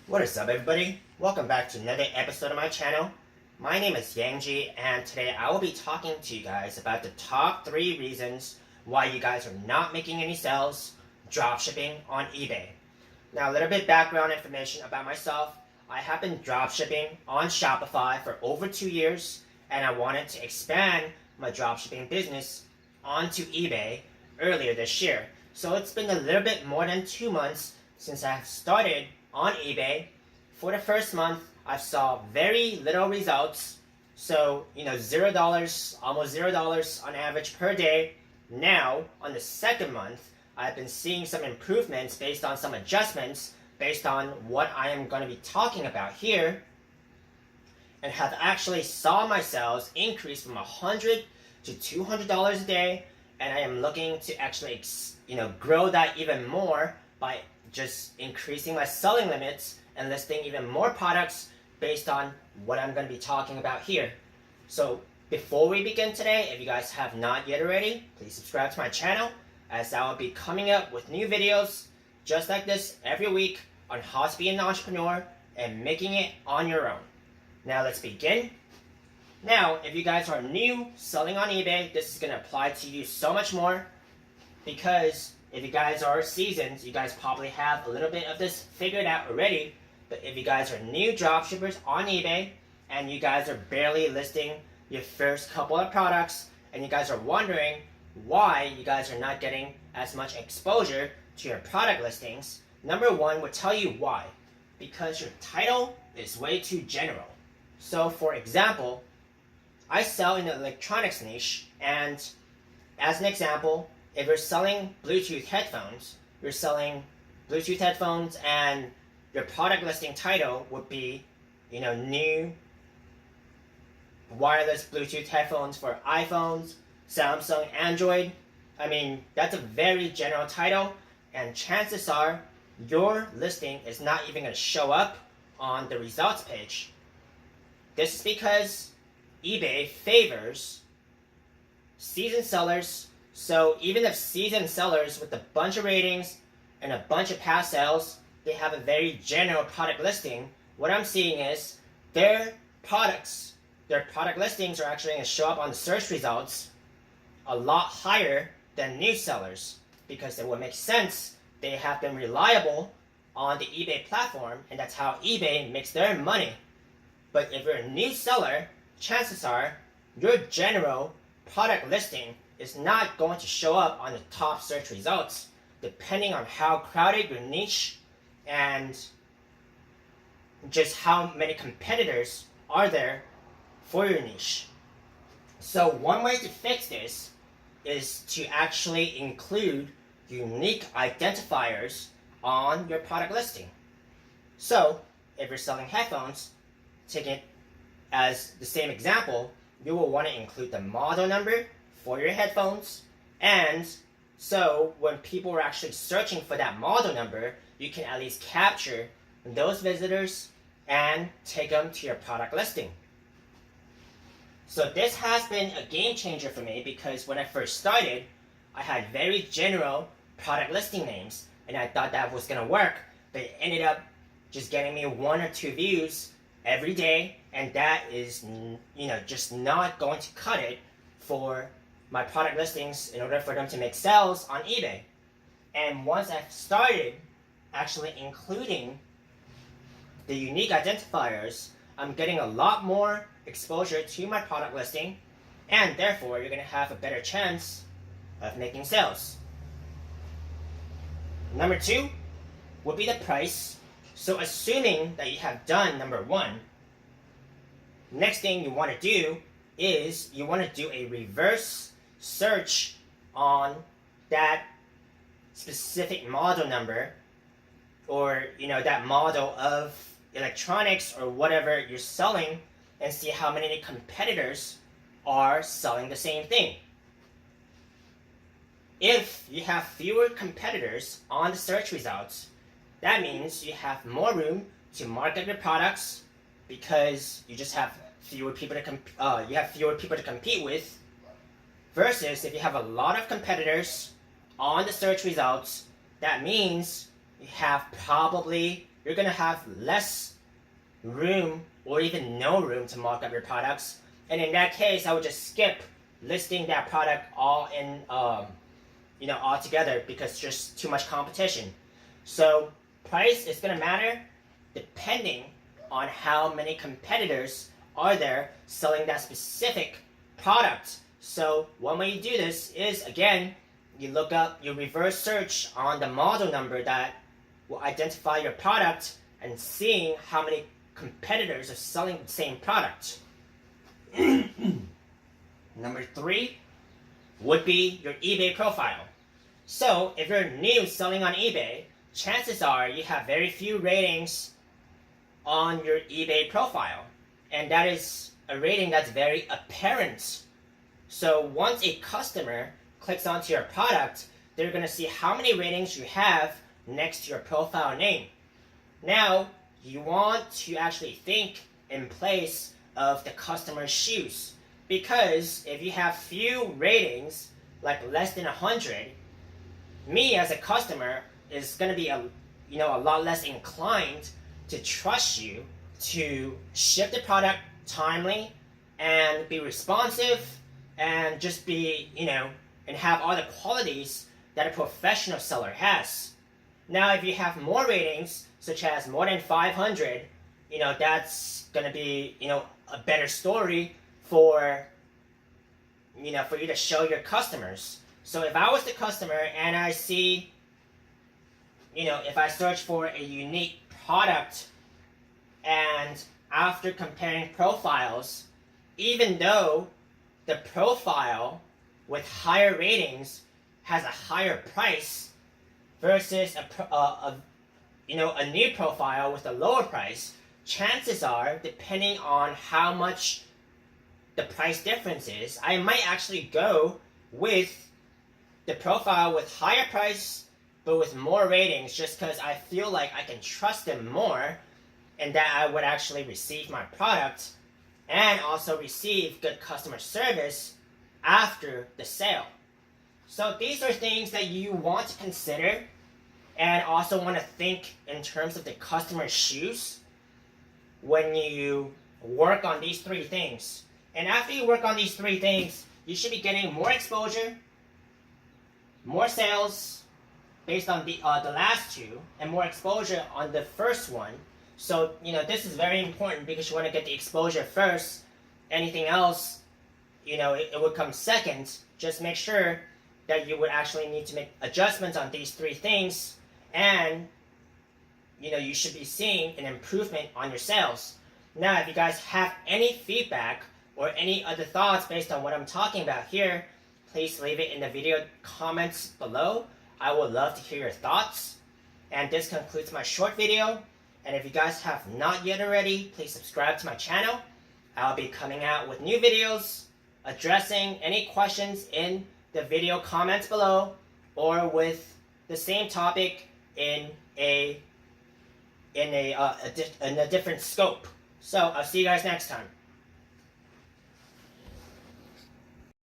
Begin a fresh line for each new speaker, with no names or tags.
What is up, everybody? Welcome back to another episode of my channel. My name is Yangji, and today I will be talking to you guys about the top 3 reasons why you guys are not making any sales dropshipping on eBay. Now, a little bit background information about myself. I have been dropshipping on Shopify for over 2 years, and I wanted to expand my dropshipping business onto eBay earlier this year. So it's been a little bit more than 2 months since I have started on eBay. For the first month, I saw very little results. So, $0, almost $0 on average per day. Now, on the second month, I've been seeing some improvements based on some adjustments based on what I am going to be talking about here, and have actually saw my sales increase from $100 to $200 a day, and I am looking to actually grow that even more by just increasing my selling limits and listing even more products based on what I'm going to be talking about here. So before we begin today, if you guys have not yet already, please subscribe to my channel, as I will be coming up with new videos just like this every week on how to be an entrepreneur and making it on your own. Now let's begin. Now, if you guys are new selling on eBay, this is going to apply to you so much more, because if you guys are seasoned, you guys probably have a little bit of this figured out already. But if you guys are new dropshippers on eBay and you guys are barely listing your first couple of products, and you guys are wondering why you guys are not getting as much exposure to your product listings, number one would tell you why. Because your title is way too general. So for example, I sell in the electronics niche, and as an example, if you're selling Bluetooth headphones, and your product listing title would be, new wireless Bluetooth headphones for iPhones, Samsung, Android. I mean, that's a very general title, and chances are your listing is not even going to show up on the results page. This is because eBay favors seasoned sellers. So even if seasoned sellers with a bunch of ratings and a bunch of past sales, they have a very general product listing, what I'm seeing is their product listings are actually going to show up on the search results a lot higher than new sellers, because it would make sense. They have been reliable on the eBay platform, and that's how eBay makes their money. But if you're a new seller, chances are your general product listing is not going to show up on the top search results, depending on how crowded your niche and just how many competitors are there for your niche. So one way to fix this is to actually include unique identifiers on your product listing. So if you're selling headphones, take it as the same example, you will want to include the model number for your headphones, and so when people are actually searching for that model number, you can at least capture those visitors and take them to your product listing. So this has been a game changer for me, because when I first started, I had very general product listing names, and I thought that was going to work, but it ended up just getting me 1 or 2 views every day, and that is just not going to cut it for my product listings in order for them to make sales on eBay. And once I've started actually including the unique identifiers, I'm getting a lot more exposure to my product listing, and therefore you're going to have a better chance of making sales. Number 2 would be the price. So assuming that you have done number 1, next thing you want to do is you want to do a reverse search on that specific model number, or that model of electronics or whatever you're selling, and see how many competitors are selling the same thing. If you have fewer competitors on the search results, that means you have more room to market your products, because you just have fewer people to compete with. Versus if you have a lot of competitors on the search results, that means you have probably you're going to have less room or even no room to mark up your products. And in that case, I would just skip listing that product all in, all together, because it's just too much competition. So price is going to matter depending on how many competitors are there selling that specific product. So one way you do this is, again, you reverse search on the model number that will identify your product and seeing how many competitors are selling the same product. Number 3 would be your eBay profile. So if you're new selling on eBay, chances are you have very few ratings on your eBay profile. And that is a rating that's very apparent. So once a customer clicks onto your product, they're going to see how many ratings you have next to your profile name. Now, you want to actually think in place of the customer's shoes. Because if you have few ratings, like less than 100, me as a customer is going to be a lot less inclined to trust you to ship the product timely and be responsive and just be, and have all the qualities that a professional seller has. Now, if you have more ratings, such as more than 500, that's going to be, a better story for you to show your customers. So if I was the customer and I see, if I search for a unique product, and after comparing profiles, even though the profile with higher ratings has a higher price versus a new profile with a lower price, chances are, depending on how much the price difference is, I might actually go with the profile with higher price but with more ratings, just because I feel like I can trust them more and that I would actually receive my product and also receive good customer service after the sale. So these are things that you want to consider and also want to think in terms of the customer's shoes when you work on these 3 things. And after you work on these 3 things, you should be getting more exposure, more sales based on the last 2, and more exposure on the first one. So, this is very important because you want to get the exposure first. Anything else, it would come second. Just make sure that you would actually need to make adjustments on these 3 things, and, you should be seeing an improvement on your sales. Now, if you guys have any feedback or any other thoughts based on what I'm talking about here, please leave it in the video comments below. I would love to hear your thoughts. And this concludes my short video. And if you guys have not yet already, please subscribe to my channel. I'll be coming out with new videos addressing any questions in the video comments below, or with the same topic in a different scope. So I'll see you guys next time.